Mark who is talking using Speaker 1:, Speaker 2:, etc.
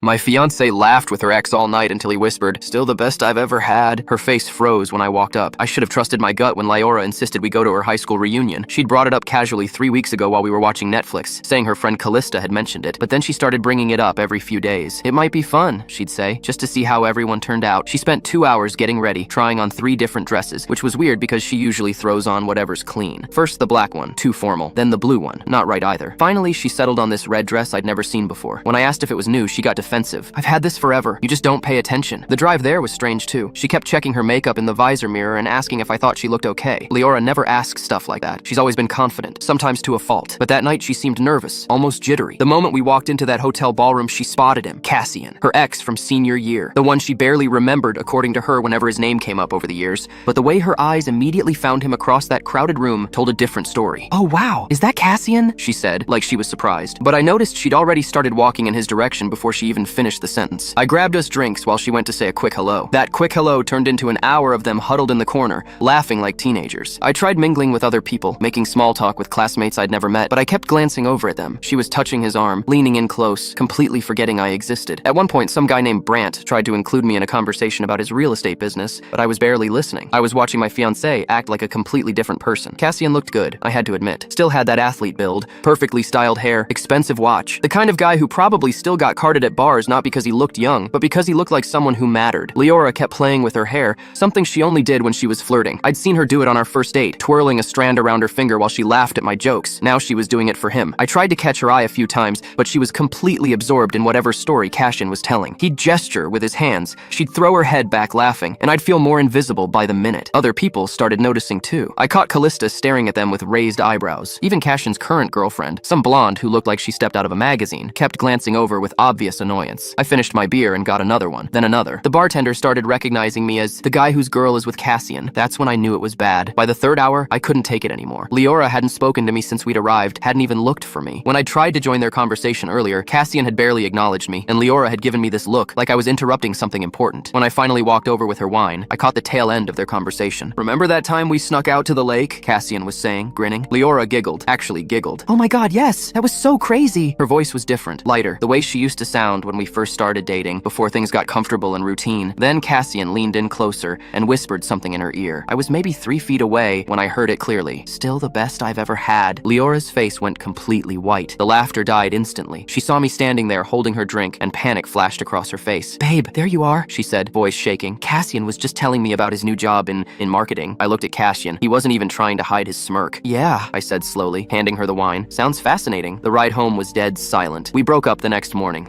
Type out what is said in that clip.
Speaker 1: My fiancé laughed with her ex all night until he whispered, "Still the best I've ever had." Her face froze when I walked up. I should have trusted my gut when Liora insisted we go to her high school reunion. She'd brought it up casually 3 weeks ago while we were watching Netflix, saying her friend Callista had mentioned it, but then she started bringing it up every few days. "It might be fun," she'd say, just to see how everyone turned out. She spent 2 hours getting ready, trying on 3 different dresses, which was weird because she usually throws on whatever's clean. First the black one, too formal, then the blue one, not right either. Finally, she settled on this red dress I'd never seen before. When I asked if it was new, she got defensive. "I've had this forever. You just don't pay attention." The drive there was strange too. She kept checking her makeup in the visor mirror and asking if I thought she looked okay. Liora never asks stuff like that. She's always been confident, sometimes to a fault. But that night she seemed nervous, almost jittery. The moment we walked into that hotel ballroom, she spotted him, Cassian, her ex from senior year, the one she barely remembered according to her whenever his name came up over the years. But the way her eyes immediately found him across that crowded room told a different story. "Oh wow, is that Cassian?" she said, like she was surprised. But I noticed she'd already started walking in his direction before she even finished the sentence. I grabbed us drinks while she went to say a quick hello. That quick hello turned into an hour of them huddled in the corner, laughing like teenagers. I tried mingling with other people, making small talk with classmates I'd never met, but I kept glancing over at them. She was touching his arm, leaning in close, completely forgetting I existed. At one point, some guy named Brant tried to include me in a conversation about his real estate business, but I was barely listening. I was watching my fiancé act like a completely different person. Cassian looked good, I had to admit. Still had that athlete build, perfectly styled hair, expensive watch. The kind of guy who probably still got carded at bars not because he looked young, but because he looked like someone who mattered. Liora kept playing with her hair, something she only did when she was flirting. I'd seen her do it on our first date, twirling a strand around her finger while she laughed at my jokes. Now she was doing it for him. I tried to catch her eye a few times, but she was completely absorbed in whatever story Cassian was telling. He'd gesture with his hands, she'd throw her head back laughing, and I'd feel more invisible by the minute. Other people started noticing too. I caught Callista staring at them with raised eyebrows. Even Cassian's current girlfriend, some blonde who looked like she stepped out of a magazine, kept glancing over with obvious annoyance. I finished my beer and got another one, then another. The bartender started recognizing me as the guy whose girl is with Cassian. That's when I knew it was bad. By the 3rd hour, I couldn't take it anymore. Liora hadn't spoken to me since we'd arrived, hadn't even looked for me. When I tried to join their conversation earlier, Cassian had barely acknowledged me, and Liora had given me this look, like I was interrupting something important. When I finally walked over with her wine, I caught the tail end of their conversation. "Remember that time we snuck out to the lake?" Cassian was saying, grinning. Liora giggled, actually giggled. "Oh my god, yes, that was so crazy." Her voice was different, lighter, the way she used to sound when we first started dating, before things got comfortable and routine. Then Cassian leaned in closer and whispered something in her ear. I was maybe 3 feet away when I heard it clearly. "Still the best I've ever had." Leora's face went completely white. The laughter died instantly. She saw me standing there holding her drink, and panic flashed across her face. "Babe, there you are," she said, voice shaking. "Cassian was just telling me about his new job in marketing." I looked at Cassian. He wasn't even trying to hide his smirk. "Yeah," I said slowly, handing her the wine. "Sounds fascinating." The ride home was dead silent. We broke up the next morning.